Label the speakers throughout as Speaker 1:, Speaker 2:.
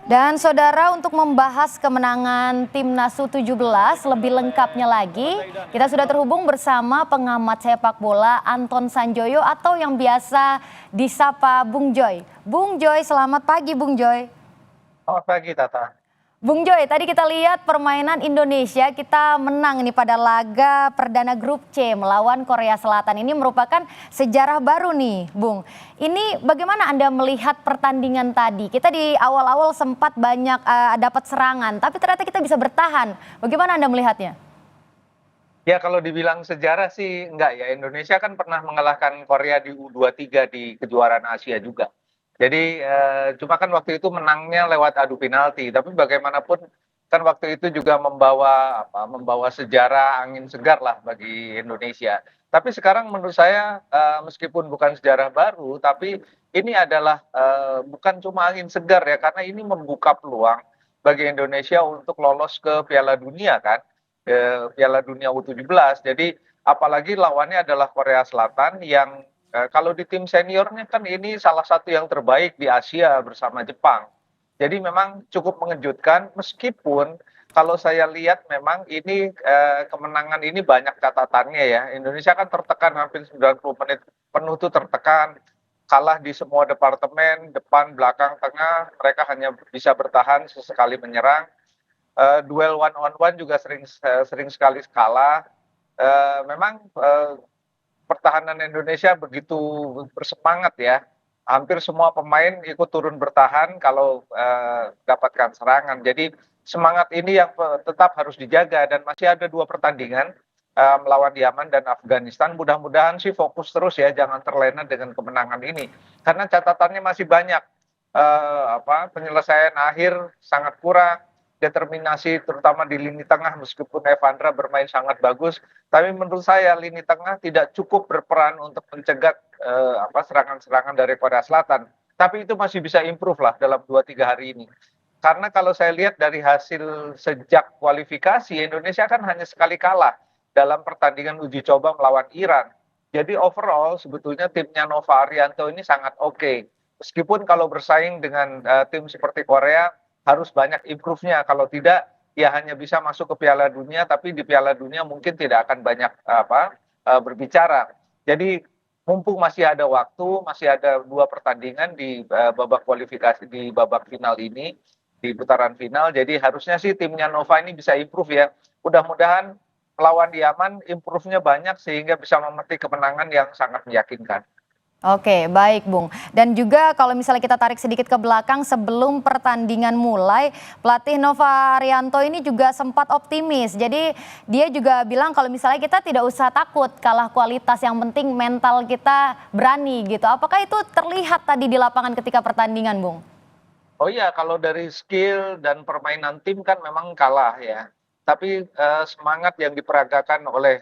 Speaker 1: Dan saudara, untuk membahas kemenangan Timnas U17 lebih lengkapnya lagi, kita sudah terhubung bersama pengamat sepak bola Anton Sanjoyo atau yang biasa disapa Bung Joy. Bung Joy, selamat pagi Bung Joy.
Speaker 2: Selamat pagi, Tata.
Speaker 1: Bung Joy, tadi kita lihat permainan Indonesia, kita menang nih pada laga perdana grup C melawan Korea Selatan. Ini merupakan sejarah baru nih, Bung. Ini bagaimana Anda melihat pertandingan tadi? Kita di awal-awal sempat banyak dapat serangan, tapi ternyata kita bisa bertahan. Bagaimana Anda melihatnya?
Speaker 2: Ya, kalau dibilang sejarah sih enggak ya. Indonesia kan pernah mengalahkan Korea di U23 di kejuaraan Asia juga. Jadi cuma kan waktu itu menangnya lewat adu penalti. Tapi bagaimanapun kan waktu itu juga membawa sejarah angin segar lah bagi Indonesia. Tapi sekarang menurut saya meskipun bukan sejarah baru, tapi ini adalah bukan cuma angin segar ya, karena ini membuka peluang bagi Indonesia untuk lolos ke Piala Dunia kan, Piala Dunia U17. Jadi apalagi lawannya adalah Korea Selatan yang kalau di tim seniornya kan ini salah satu yang terbaik di Asia bersama Jepang. Jadi memang cukup mengejutkan meskipun kalau saya lihat memang ini kemenangan ini banyak catatannya ya. Indonesia kan tertekan hampir 90 menit penuh tuh tertekan, kalah di semua departemen, depan, belakang, tengah, mereka hanya bisa bertahan sesekali menyerang. Duel one on one juga sering sekali kalah. Memang pertahanan Indonesia begitu bersemangat ya. Hampir semua pemain ikut turun bertahan kalau dapatkan serangan. Jadi semangat ini yang tetap harus dijaga dan masih ada 2 pertandingan melawan Yaman dan Afghanistan. Mudah-mudahan sih fokus terus ya, jangan terlena dengan kemenangan ini. Karena catatannya masih banyak. Penyelesaian akhir sangat kurang, determinasi terutama di lini tengah meskipun Evandra bermain sangat bagus, tapi menurut saya lini tengah tidak cukup berperan untuk mencegat serangan-serangan dari Korea Selatan. Tapi itu masih bisa improve lah dalam 2-3 hari ini. Karena kalau saya lihat dari hasil sejak kualifikasi, Indonesia kan hanya sekali kalah dalam pertandingan uji coba melawan Iran. Jadi overall sebetulnya timnya Nova Arianto ini sangat oke. Meskipun kalau bersaing dengan tim seperti Korea harus banyak improve-nya. Kalau tidak, ya hanya bisa masuk ke Piala Dunia, tapi di Piala Dunia mungkin tidak akan banyak berbicara. Jadi mumpung masih ada waktu, masih ada 2 pertandingan di babak kualifikasi, di babak final ini, di putaran final. Jadi harusnya sih timnya Nova ini bisa improve ya. Mudah-mudahan melawan Yaman improve-nya banyak sehingga bisa memetik kemenangan yang sangat meyakinkan.
Speaker 1: Oke, baik Bung. Dan juga kalau misalnya kita tarik sedikit ke belakang sebelum pertandingan mulai, pelatih Nova Arianto ini juga sempat optimis. Jadi dia juga bilang kalau misalnya kita tidak usah takut kalah kualitas, yang penting mental kita berani gitu. Apakah itu terlihat tadi di lapangan ketika pertandingan, Bung?
Speaker 2: Oh iya, kalau dari skill dan permainan tim kan memang kalah ya. Tapi semangat yang diperagakan oleh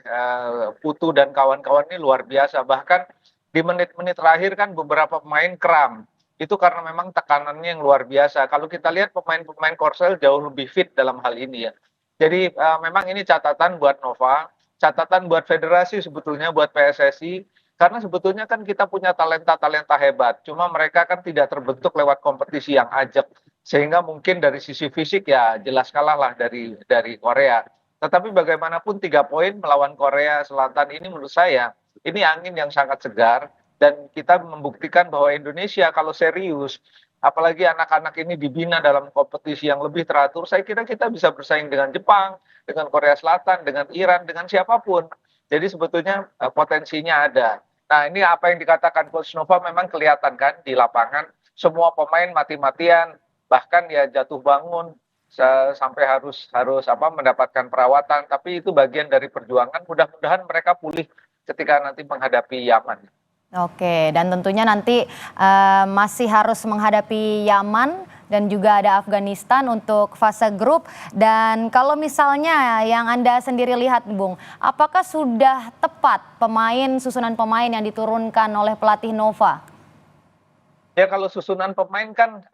Speaker 2: Putu dan kawan-kawan ini luar biasa. Bahkan di menit-menit terakhir kan beberapa pemain kram. Itu karena memang tekanannya yang luar biasa. Kalau kita lihat pemain-pemain Korsel jauh lebih fit dalam hal ini ya. Jadi memang ini catatan buat Nova, catatan buat federasi sebetulnya, buat PSSI. Karena sebetulnya kan kita punya talenta-talenta hebat. Cuma mereka kan tidak terbentuk lewat kompetisi yang ajak. Sehingga mungkin dari sisi fisik ya jelas kalah lah dari Korea. Tetapi bagaimanapun 3 poin melawan Korea Selatan ini menurut saya ini angin yang sangat segar dan kita membuktikan bahwa Indonesia kalau serius, apalagi anak-anak ini dibina dalam kompetisi yang lebih teratur, saya kira kita bisa bersaing dengan Jepang, dengan Korea Selatan, dengan Iran, dengan siapapun. Jadi sebetulnya potensinya ada. Nah, ini apa yang dikatakan Coach Nova memang kelihatan kan di lapangan, semua pemain mati-matian, bahkan ya jatuh bangun sampai harus mendapatkan perawatan, tapi itu bagian dari perjuangan. Mudah-mudahan mereka pulih ketika nanti menghadapi Yaman.
Speaker 1: Oke, dan tentunya nanti masih harus menghadapi Yaman dan juga ada Afghanistan untuk fase grup. Dan kalau misalnya yang Anda sendiri lihat, Bung, apakah sudah tepat susunan pemain yang diturunkan oleh pelatih Nova?
Speaker 2: Ya kalau susunan pemain kan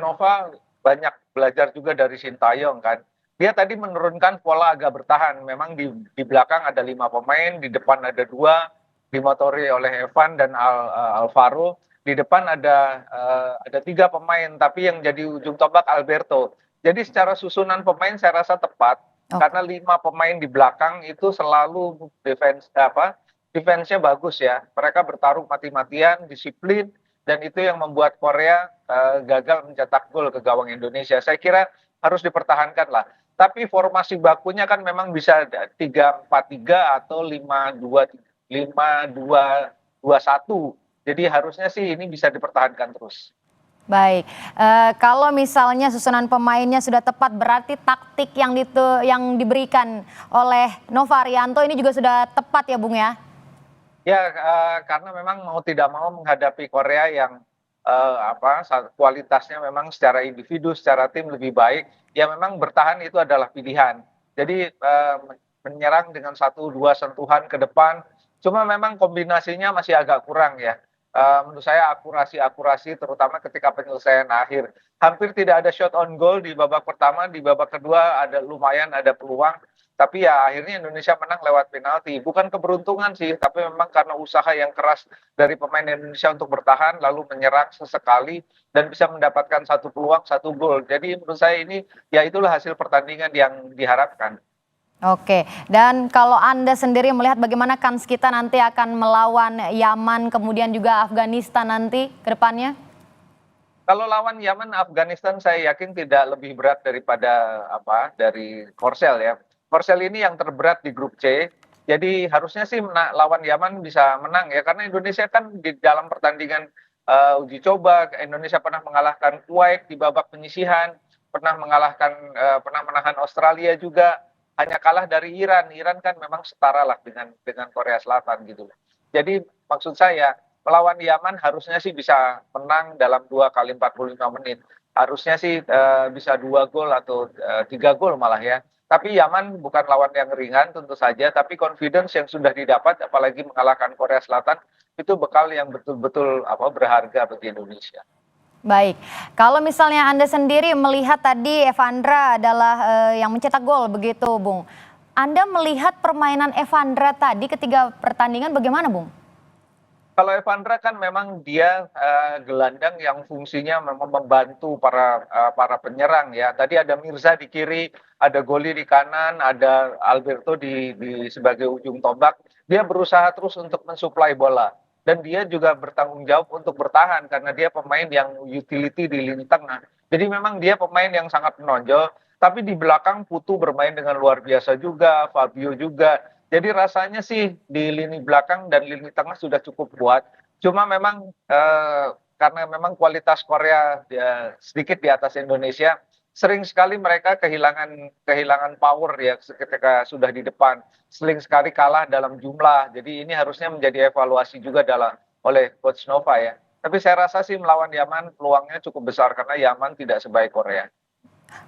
Speaker 2: Nova banyak belajar juga dari Sintayong kan. Dia tadi menurunkan pola agak bertahan. Memang di belakang ada 5 pemain, di depan ada 2, dimotori oleh Evan dan Alvaro. di depan ada 3 pemain, tapi yang jadi ujung tombak Alberto. Jadi secara susunan pemain saya rasa tepat,
Speaker 1: Oke.
Speaker 2: karena 5 pemain di belakang itu selalu defense-nya bagus ya. Mereka bertarung mati-matian, disiplin, dan itu yang membuat Korea gagal mencetak gol ke gawang Indonesia. Saya kira harus dipertahankan lah. Tapi formasi bakunya kan memang bisa 3-4-3 atau 5-2-2-1. Jadi harusnya sih ini bisa dipertahankan terus.
Speaker 1: Baik, kalau misalnya susunan pemainnya sudah tepat, berarti taktik yang diberikan oleh Nova Arianto ini juga sudah tepat ya, Bung, ya?
Speaker 2: Ya, karena memang mau tidak mau menghadapi Korea yang, kualitasnya memang secara individu, secara tim lebih baik, ya memang bertahan itu adalah pilihan. Jadi, menyerang dengan 1, 2 sentuhan ke depan, cuma memang kombinasinya masih agak kurang ya. Menurut saya akurasi terutama ketika penyelesaian akhir. Hampir tidak ada shot on goal di babak pertama, di babak kedua lumayan ada peluang, tapi ya akhirnya Indonesia menang lewat penalti. Bukan keberuntungan sih, tapi memang karena usaha yang keras dari pemain Indonesia untuk bertahan, lalu menyerang sesekali dan bisa mendapatkan 1 peluang, 1 gol. Jadi menurut saya ini, ya itulah hasil pertandingan yang diharapkan.
Speaker 1: Oke, dan kalau Anda sendiri melihat bagaimana kans kita nanti akan melawan Yaman, kemudian juga Afghanistan nanti ke depannya?
Speaker 2: Kalau lawan Yaman, Afghanistan saya yakin tidak lebih berat daripada dari Korsel ya. Korsel ini yang terberat di grup C. Jadi harusnya sih lawan Yaman bisa menang ya, karena Indonesia kan di dalam pertandingan uji coba Indonesia pernah mengalahkan Kuwait di babak penyisihan, pernah menahan Australia juga, hanya kalah dari Iran. Iran kan memang setara lah dengan Korea Selatan gitu. Jadi maksud saya melawan Yaman harusnya sih bisa menang dalam 2 kali 45 menit. Harusnya sih bisa 2 gol atau 3 gol malah ya. Tapi Yaman bukan lawan yang ringan tentu saja, tapi confidence yang sudah didapat apalagi mengalahkan Korea Selatan itu bekal yang betul-betul berharga bagi Indonesia.
Speaker 1: Baik, kalau misalnya Anda sendiri melihat tadi Evandra adalah yang mencetak gol begitu, Bung. Anda melihat permainan Evandra tadi ketika pertandingan bagaimana, Bung?
Speaker 2: Kalau Evandra kan memang dia gelandang yang fungsinya memang membantu para penyerang ya. Tadi ada Mirza di kiri, ada Goli di kanan, ada Alberto di sebagai ujung tombak. Dia berusaha terus untuk mensuplai bola. Dan dia juga bertanggung jawab untuk bertahan karena dia pemain yang utility di lini tengah. Jadi memang dia pemain yang sangat menonjol. Tapi di belakang Putu bermain dengan luar biasa juga, Fabio juga. Jadi rasanya sih di lini belakang dan lini tengah sudah cukup kuat. Cuma memang karena memang kualitas Korea ya, sedikit di atas Indonesia, sering sekali mereka kehilangan power ya ketika sudah di depan. Sering sekali kalah dalam jumlah. Jadi ini harusnya menjadi evaluasi juga oleh Coach Nova ya. Tapi saya rasa sih melawan Yaman peluangnya cukup besar karena Yaman tidak sebaik Korea.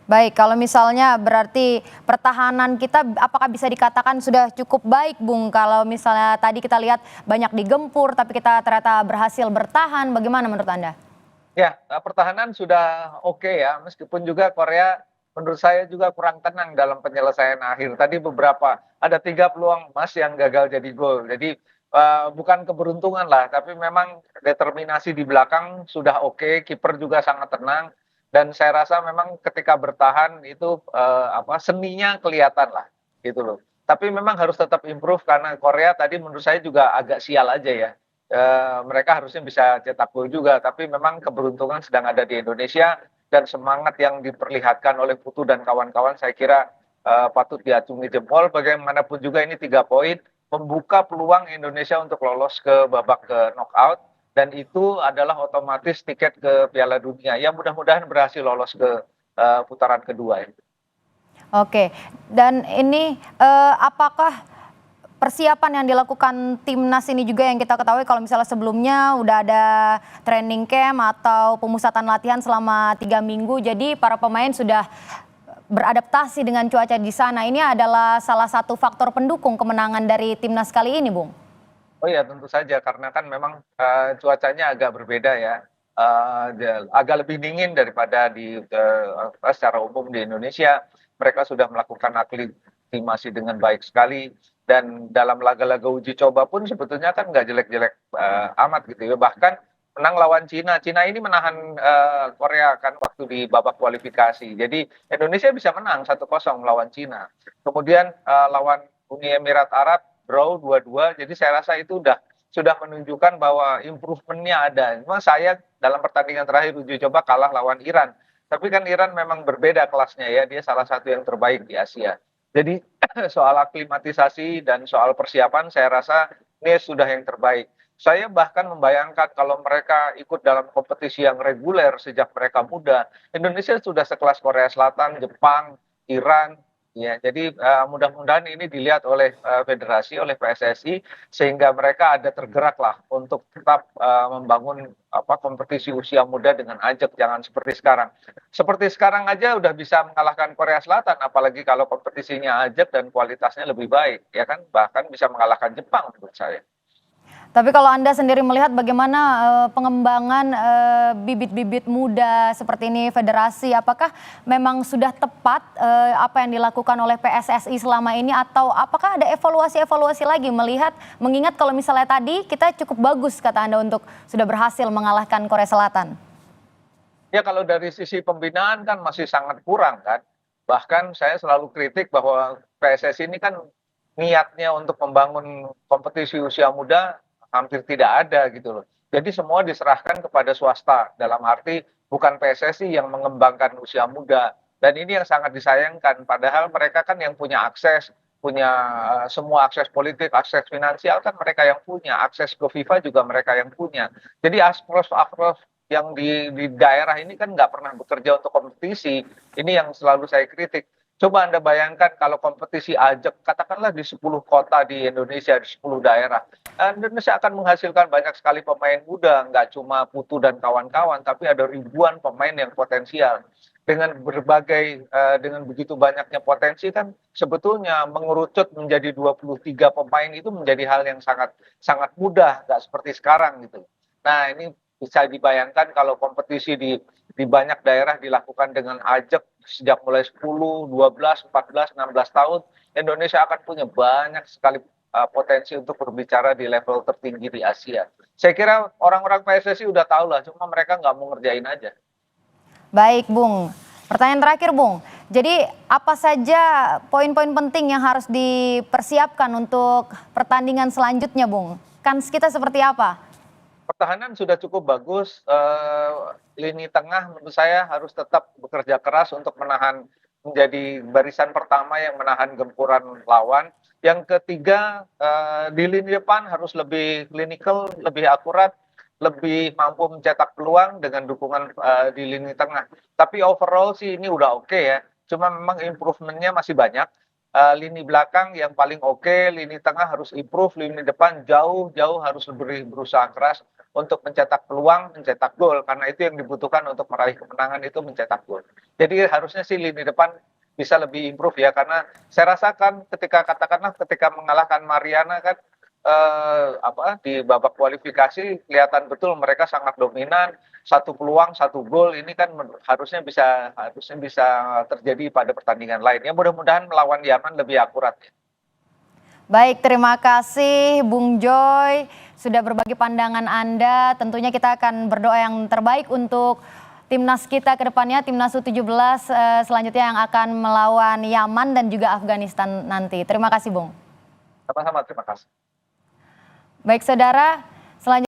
Speaker 1: Baik, kalau misalnya berarti pertahanan kita apakah bisa dikatakan sudah cukup baik, Bung? Kalau misalnya tadi kita lihat banyak digempur, tapi kita ternyata berhasil bertahan, bagaimana menurut Anda?
Speaker 2: Ya, pertahanan sudah oke ya, meskipun juga Korea menurut saya juga kurang tenang dalam penyelesaian akhir. Tadi ada 3 peluang emas yang gagal jadi gol. Jadi bukan keberuntungan lah, tapi memang determinasi di belakang sudah oke, kiper juga sangat tenang. Dan saya rasa memang ketika bertahan itu seninya kelihatan lah, gitu loh. Tapi memang harus tetap improve karena Korea tadi menurut saya juga agak sial aja ya. Mereka harusnya bisa cetak gol juga, tapi memang keberuntungan sedang ada di Indonesia dan semangat yang diperlihatkan oleh Putu dan kawan-kawan saya kira patut diacungi jempol. Bagaimanapun juga ini 3 poin membuka peluang Indonesia untuk lolos ke babak ke knockout dan itu adalah otomatis tiket ke Piala Dunia yang mudah-mudahan berhasil lolos ke putaran kedua ya.
Speaker 1: Oke, dan ini apakah persiapan yang dilakukan timnas ini juga yang kita ketahui kalau misalnya sebelumnya udah ada training camp atau pemusatan latihan selama 3 minggu, jadi para pemain sudah beradaptasi dengan cuaca di sana. Ini adalah salah satu faktor pendukung kemenangan dari timnas kali ini, Bung.
Speaker 2: Oh ya tentu saja karena kan memang cuacanya agak berbeda ya. Agak lebih dingin daripada secara umum di Indonesia. Mereka sudah melakukan aklimasi dengan baik sekali dan dalam laga-laga uji coba pun sebetulnya kan nggak jelek-jelek amat gitu ya. Bahkan menang lawan Cina. Cina ini menahan Korea kan waktu di babak kualifikasi. Jadi Indonesia bisa menang 1-0 melawan Cina. Kemudian lawan Uni Emirat Arab draw 2-2. Jadi saya rasa itu sudah menunjukkan bahwa improvementnya ada. Cuma saya dalam pertandingan terakhir uji coba kalah lawan Iran. Tapi kan Iran memang berbeda kelasnya ya, dia salah satu yang terbaik di Asia. Jadi soal aklimatisasi dan soal persiapan saya rasa ini sudah yang terbaik. Saya bahkan membayangkan kalau mereka ikut dalam kompetisi yang reguler sejak mereka muda, Indonesia sudah sekelas Korea Selatan, Jepang, Iran, ya. Jadi mudah-mudahan ini dilihat oleh federasi, oleh PSSI, sehingga mereka ada tergerak lah untuk tetap membangun kompetisi usia muda dengan ajak, jangan seperti sekarang. Seperti sekarang aja udah bisa mengalahkan Korea Selatan, apalagi kalau kompetisinya ajak dan kualitasnya lebih baik, ya kan? Bahkan bisa mengalahkan Jepang menurut saya.
Speaker 1: Tapi kalau Anda sendiri melihat bagaimana pengembangan bibit-bibit muda seperti ini federasi, apakah memang sudah tepat apa yang dilakukan oleh PSSI selama ini atau apakah ada evaluasi-evaluasi lagi mengingat kalau misalnya tadi kita cukup bagus kata Anda untuk sudah berhasil mengalahkan Korea Selatan?
Speaker 2: Ya kalau dari sisi pembinaan kan masih sangat kurang kan. Bahkan saya selalu kritik bahwa PSSI ini kan niatnya untuk membangun kompetisi usia muda hampir tidak ada gitu loh. Jadi semua diserahkan kepada swasta, dalam arti bukan PSSI yang mengembangkan usia muda. Dan ini yang sangat disayangkan, padahal mereka kan yang punya akses, punya semua akses politik, akses finansial kan mereka yang punya, akses ke FIFA juga mereka yang punya. Jadi Asprof yang di daerah ini kan nggak pernah bekerja untuk kompetisi, ini yang selalu saya kritik. Coba Anda bayangkan kalau kompetisi ajak, katakanlah di 10 kota di Indonesia, di 10 daerah. Indonesia akan menghasilkan banyak sekali pemain muda, nggak cuma Putu dan kawan-kawan, tapi ada ribuan pemain yang potensial. Dengan begitu banyaknya potensi kan sebetulnya mengerucut menjadi 23 pemain itu menjadi hal yang sangat sangat mudah, nggak seperti sekarang gitu. Nah ini bisa dibayangkan kalau kompetisi di banyak daerah dilakukan dengan ajak sejak mulai 10, 12, 14, 16 tahun, Indonesia akan punya banyak sekali potensi untuk berbicara di level tertinggi di Asia. Saya kira orang-orang PSSI udah tahu lah, cuma mereka nggak mau ngerjain aja.
Speaker 1: Baik, Bung. Pertanyaan terakhir, Bung. Jadi apa saja poin-poin penting yang harus dipersiapkan untuk pertandingan selanjutnya, Bung? Kans kita seperti apa?
Speaker 2: Pertahanan sudah cukup bagus, lini tengah menurut saya harus tetap bekerja keras untuk menjadi barisan pertama yang menahan gempuran lawan. Yang ketiga, di lini depan harus lebih klinikal, lebih akurat, lebih mampu mencetak peluang dengan dukungan di lini tengah. Tapi overall sih ini udah oke ya, cuma memang improvementnya masih banyak. Lini belakang yang paling oke, lini tengah harus improve, lini depan jauh-jauh harus berusaha keras untuk mencetak peluang, mencetak gol, karena itu yang dibutuhkan untuk meraih kemenangan itu mencetak gol. Jadi harusnya sih lini depan bisa lebih improve ya, karena saya rasakan ketika mengalahkan Mariana kan di babak kualifikasi kelihatan betul mereka sangat dominan, satu peluang satu gol ini kan harusnya bisa terjadi pada pertandingan lain. Ya mudah-mudahan melawan Yaman lebih akurat ya.
Speaker 1: Baik, terima kasih Bung Joy sudah berbagi pandangan Anda. Tentunya kita akan berdoa yang terbaik untuk timnas kita ke depannya, timnas U17 selanjutnya yang akan melawan Yaman dan juga Afghanistan nanti. Terima kasih, Bung.
Speaker 2: Sama-sama, terima kasih.
Speaker 1: Baik, saudara.